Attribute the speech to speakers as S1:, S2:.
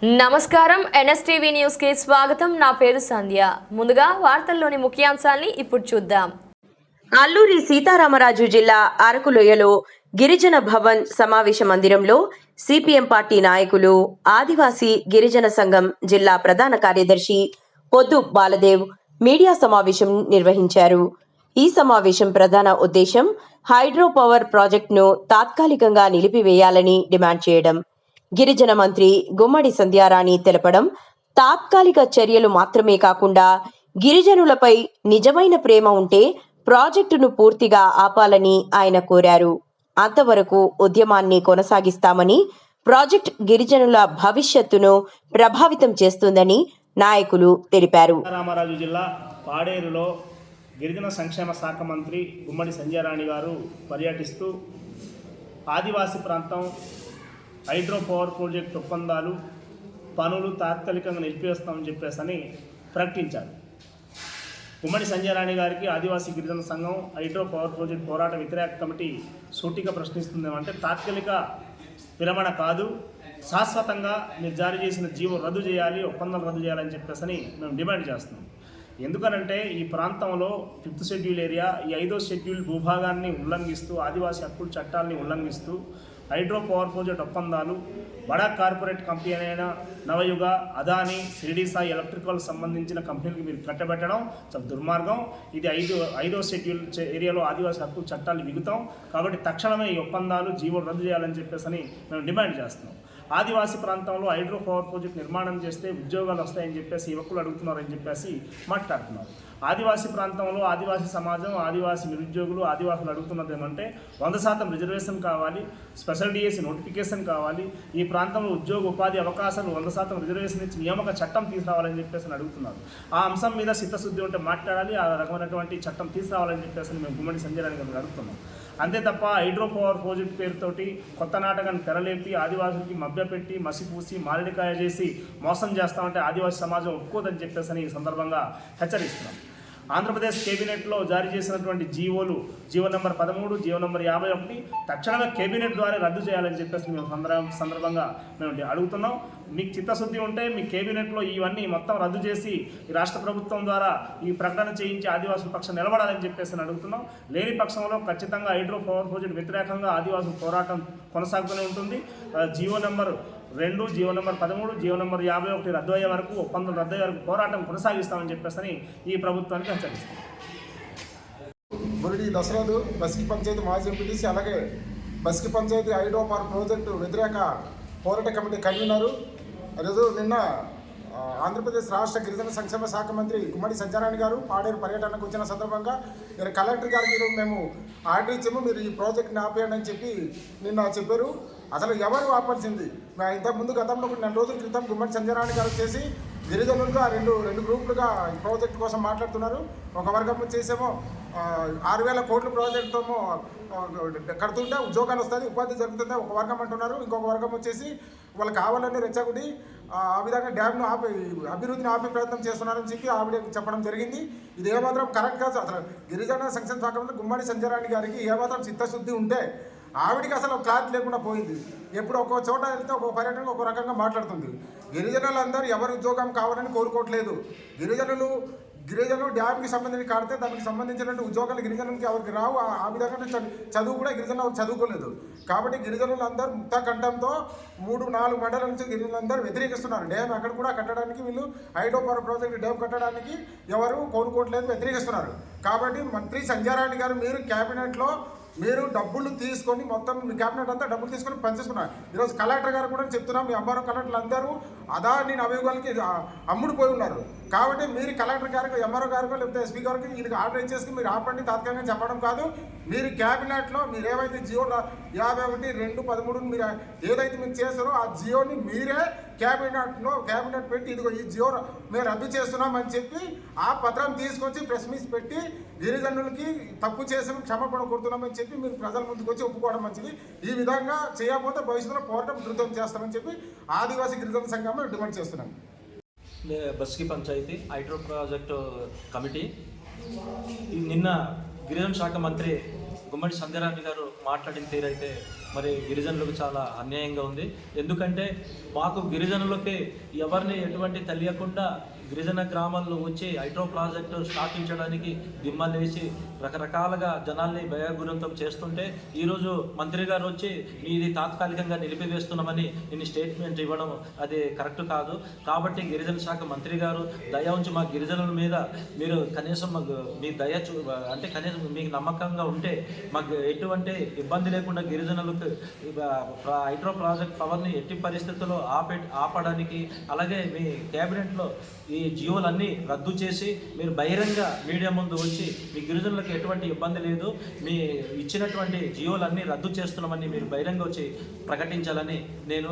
S1: నమస్కారం NSTV news కి స్వాగతం. నా పేరు సంధ్య. ముందుగా వార్తల్లోని ముఖ్యాంశాల్ని ఇప్పుడు చూద్దాం.
S2: అల్లూరి సీతారామరాజు జిల్లా అరకులోయలో గిరిజన భవన్ సమావేశ మందిరంలో సిపిఎం పార్టీ నాయకులు, ఆదివాసీ గిరిజన సంఘం జిల్లా ప్రధాన కార్యదర్శి పొద్దు బాలదేవ్ మీడియా సమావేశం నిర్వహించారు. ఈ సమావేశం ప్రధాన ఉద్దేశం హైడ్రో పవర్ ప్రాజెక్టును తాత్కాలికంగా నిలిపివేయాలని డిమాండ్ చేయడం. గిరిజన మంత్రి గుమ్మడి సంధ్యారాణి తెలపడం, తాత్కాలిక చర్యలు మాత్రమే కాకుండా గిరిజనులపై నిజమైన ప్రేమ ఉంటే ప్రాజెక్టును పూర్తిగా ఆపాలని ఆయన కోరారు. అంతవరకు ఉద్యమాన్ని కొనసాగిస్తామని, ప్రాజెక్ట్ గిరిజనుల భవిష్యత్తును ప్రభావితం చేస్తుందని నాయకులు తెలిపారు.
S3: రామరాజు జిల్లా పాడేరులో గిరిజన సంక్షేమ శాఖ మంత్రి గుమ్మడి సంధ్యారాణి గారు పర్యటిస్తూ ఆదివాసీ ప్రాంతం హైడ్రో పవర్ ప్రాజెక్ట్ ఒప్పందాలు పనులు తాత్కాలికంగా నిలిపివేస్తామని చెప్పేసి ప్రకటించారు. గుమ్మడి సంధ్యారాణి గారికి ఆదివాసీ గిరిజన సంఘం హైడ్రో పవర్ ప్రాజెక్ట్ పోరాట వ్యతిరేక కమిటీ సూటిగా ప్రశ్నిస్తుందేమంటే, తాత్కాలిక విరమణ కాదు, శాశ్వతంగా మీరు జారీ చేసిన జీవో రద్దు చేయాలి, ఒప్పందం రద్దు చేయాలని చెప్పేసి మేము డిమాండ్ చేస్తున్నాం. ఎందుకనంటే ఈ ప్రాంతంలో 5th షెడ్యూల్ ఏరియా, ఈ 5వ షెడ్యూల్ భూభాగాన్ని ఉల్లంఘిస్తూ, ఆదివాసీ హక్కుల చట్టాలని ఉల్లంఘిస్తూ హైడ్రో పవర్ ప్రాజెక్ట్ ఒప్పందాలు బడా కార్పొరేట్ కంపెనీ అయిన నవయుగ, అదానీ, షిరిడి సాయి ఎలక్ట్రికల్ సంబంధించిన కంపెనీలకు మీరు కట్టబెట్టడం చాలా దుర్మార్గం. ఇది 5వ షెడ్యూల్ ఏరియాలో ఆదివాసీ హక్కుల చట్టాలు విగుతాం. కాబట్టి తక్షణమే ఈ ఒప్పందాలు జీవోలు రద్దు చేయాలని చెప్పేసి మేము డిమాండ్ చేస్తున్నాం. ఆదివాసీ ప్రాంతంలో హైడ్రో పవర్ ప్రాజెక్ట్ నిర్మాణం చేస్తే ఉద్యోగాలు వస్తాయని చెప్పేసి యువకులు అడుగుతున్నారని చెప్పేసి మాట్లాడుతున్నారు. ఆదివాసీ ప్రాంతంలో ఆదివాసీ సమాజం, ఆదివాసీ నిరుద్యోగులు, ఆదివాసులు అడుగుతున్నది ఏమంటే 100% రిజర్వేషన్ కావాలి, స్పెషల్ డిఎస్సి నోటిఫికేషన్ కావాలి, ఈ ప్రాంతంలో ఉద్యోగ ఉపాధి అవకాశాలు 100% రిజర్వేషన్ ఇచ్చి నియామక చట్టం తీసుకురావాలని చెప్పేసి అడుగుతున్నారు. ఆ అంశం మీద చిత్తశుద్ధి ఉంటే మాట్లాడాలి, ఆ రకమైనటువంటి చట్టం తీసుకురావాలని చెప్పేసి మేము గుమ్మడి సంధ్యారాణి గారిని అడుగుతున్నాం. అంతే తప్ప హైడ్రో పవర్ ప్రాజెక్ట్ పేరుతోటి కొత్త నాటకాన్ని తెరలేపి ఆదివాసులకి మభ్యపెట్టి మసిపూసి మామిడికాయ చేసి మోసం చేస్తామంటే ఆదివాసీ సమాజం ఒప్పుకోదని చెప్పేసి ఈ సందర్భంగా హెచ్చరిస్తున్నాం. ఆంధ్రప్రదేశ్ కేబినెట్లో జారీ చేసినటువంటి జీవోలు, జీవో నెంబర్ 13, జీవో నెంబర్ 51 తక్షణమే కేబినెట్ ద్వారా రద్దు చేయాలని చెప్పేసి మేము సందర్భంగా మేము అడుగుతున్నాం. మీకు చిత్తశుద్ధి ఉంటే మీ కేబినెట్లో ఇవన్నీ మొత్తం రద్దు చేసి ఈ రాష్ట్ర ప్రభుత్వం ద్వారా ఈ ప్రకటన చేయించి ఆదివాసుల పక్షం నిలబడాలని చెప్పేసి అడుగుతున్నాం. లేని పక్షంలో ఖచ్చితంగా హైడ్రో పవర్ ప్రాజెక్ట్ వ్యతిరేకంగా ఆదివాసుల పోరాటం కొనసాగుతూనే ఉంటుంది. GO number 2, GO number 13, GO number 51 రద్దు అయ్యే వరకు, ఒప్పందం రద్దు అయ్యే వరకు పోరాటం కొనసాగిస్తామని చెప్పేసి ఈ ప్రభుత్వానికి హెచ్చరిస్తాం.
S4: బురిడి దసరాదు బస్కి పంచాయతీ మాజీ ఎంపీటీసీ, అలాగే బస్కి పంచాయతీ హైడ్రో పవర్ ప్రాజెక్టు వ్యతిరేక పోరాట కమిటీ కన్వీనరు ఈరోజు నిన్న ఆంధ్రప్రదేశ్ రాష్ట్ర గిరిజన సంక్షేమ శాఖ మంత్రి గుమ్మడి సంధ్యారాణి గారు పాడేరు పర్యటనకు వచ్చిన సందర్భంగా కలెక్టర్ గారికి ఈరోజు మేము ఆర్డర్ ఇచ్చాము, మీరు ఈ ప్రాజెక్ట్ని ఆపేయండి అని చెప్పి నిన్న చెప్పారు. అసలు ఎవరు ఆపాల్సింది? ఇంతకుముందు గతంలో 4 రోజుల క్రితం గుమ్మడి సంధ్యారాణి గారు చేసి గిరిజనులుగా రెండు గ్రూపులుగా ఈ ప్రాజెక్ట్ కోసం మాట్లాడుతున్నారు. ఒక వర్గం వచ్చేసేమో 6,000 కోట్ల ప్రాజెక్టుతో కడుతుంటే ఉద్యోగాలు వస్తుంది, ఉపాధి జరుగుతుంది ఒక వర్గం అంటున్నారు. ఇంకొక వర్గం వచ్చేసి వాళ్ళు కావాలని రెచ్చగొట్టి ఆ విధంగా డ్యామ్ను అభివృద్ధిని ఆపే ప్రయత్నం చేస్తున్నారని చెప్పి ఆవిడ చెప్పడం జరిగింది. ఇది ఏమాత్రం కరెక్ట్ కాదు. అసలు గిరిజన సంక్షేమ శాఖ మంత్రి గుమ్మడి సంధ్యారాణి గారికి ఏమాత్రం చిత్తశుద్ధి ఉంటే ఆవిడికి అసలు క్లారిటీ లేకుండా పోయింది. ఎప్పుడు ఒక్కో చోట వెళ్తే ఒక్కో పర్యటన ఒక్కో రకంగా మాట్లాడుతుంది. గిరిజనులందరూ ఎవరి ఉద్యోగం కావాలని కోరుకోవట్లేదు. గిరిజనులు డ్యామ్కి సంబంధించి కాడితే దానికి సంబంధించినటువంటి ఉద్యోగాలు గిరిజనులకి ఎవరికి రావు. ఆ విధంగా చదువు కూడా గిరిజనులు చదువుకోలేదు. కాబట్టి గిరిజనులందరూ ముక్త కంఠంతో 3-4 మండలాల నుంచి గిరిజనులందరూ వ్యతిరేకిస్తున్నారు. డ్యామ్ అక్కడ కూడా కట్టడానికి, వీళ్ళు హైడ్రో పవర్ ప్రాజెక్ట్ డ్యామ్ కట్టడానికి ఎవరు కోరుకోవట్లేదు, వ్యతిరేకిస్తున్నారు. కాబట్టి మంత్రి సంధ్యారాణి గారు మీరు క్యాబినెట్లో మీరు డబ్బులు తీసుకొని మొత్తం మీ క్యాబినెట్ అంతా డబ్బులు తీసుకొని పనిచేసుకున్నారు. ఈరోజు కలెక్టర్ గారు కూడా చెప్తున్నాం, మీ అమ్మారు కలెక్టర్లు అందరూ అదాని నవయుగాలకి అమ్ముడుపోయి ఉన్నారు. కాబట్టి మీరు కలెక్టర్ గారికి, ఎంఆర్ఓ గారికి, లేకపోతే ఎస్పీ గారికి వీళ్ళకి ఆర్డర్ ఇచ్చేసి మీరు ఆపండి, తాత్కాలికంగా చెప్పడం కాదు. మీరు క్యాబినెట్లో మీరు ఏవైతే జియో 51, 2, 13 మీరు ఏదైతే మీరు చేస్తారో ఆ జియోని మీరే క్యాబినెట్ పెట్టి ఇదిగో ఈ జియో మేము రద్దు చేస్తున్నామని చెప్పి ఆ పత్రం తీసుకొచ్చి ప్రెస్ మీట్ పెట్టి గిరిజనులకి తప్పు చేసిన క్షమాపణ కోరుతున్నామని చెప్పి మీరు ప్రజల ముందుకు వచ్చి ఒప్పుకోవడం మంచిది. ఈ విధంగా చేయకపోతే భవిష్యత్తులో పోరాటం ఉధృతం చేస్తామని చెప్పి ఆదివాసీ గిరిజన సంఘం డిమాండ్ చేస్తున్నాం.
S5: బస్కి పంచాయతీ హైడ్రో ప్రాజెక్టు కమిటీ నిన్న గిరిజన శాఖ మంత్రి గుమ్మడి సంధ్యారాణి గారు మాట్లాడిన తీరైతే మరి గిరిజనులకు చాలా అన్యాయంగా ఉంది. ఎందుకంటే మాకు గిరిజనులకి ఎవరిని ఎటువంటి తెలియకుండా గిరిజన గ్రామాల్లో వచ్చి హైడ్రో ప్రాజెక్టు స్థాపించడానికి దిమ్మలేసి రకరకాలుగా జనాల్ని భయగురంతం చేస్తుంటే ఈరోజు మంత్రి గారు వచ్చి ఇది తాత్కాలికంగా నిలిపివేస్తున్నామని నేను స్టేట్మెంట్ ఇవ్వడం అది కరెక్ట్ కాదు. కాబట్టి గిరిజన శాఖ మంత్రి గారు దయ ఉంచి మా గిరిజనుల మీద మీరు కనీసం మీ దయ అంటే కనీసం మీకు నమ్మకంగా ఉంటే మాకు ఎటువంటి ఇబ్బంది లేకుండా గిరిజనులకు హైడ్రో ప్రాజెక్ట్ పవర్ని ఎట్టి పరిస్థితుల్లో ఆపడానికి, అలాగే మీ క్యాబినెట్లో ఈ జియోలన్నీ రద్దు చేసి మీరు బహిరంగ మీడియా ముందు వచ్చి మీ గిరిజనులకు ఎటువంటి ఇబ్బంది లేదు, మీ ఇచ్చినటువంటి జియోలన్నీ రద్దు చేస్తున్నామని మీరు బహిరంగ వచ్చి ప్రకటించాలని నేను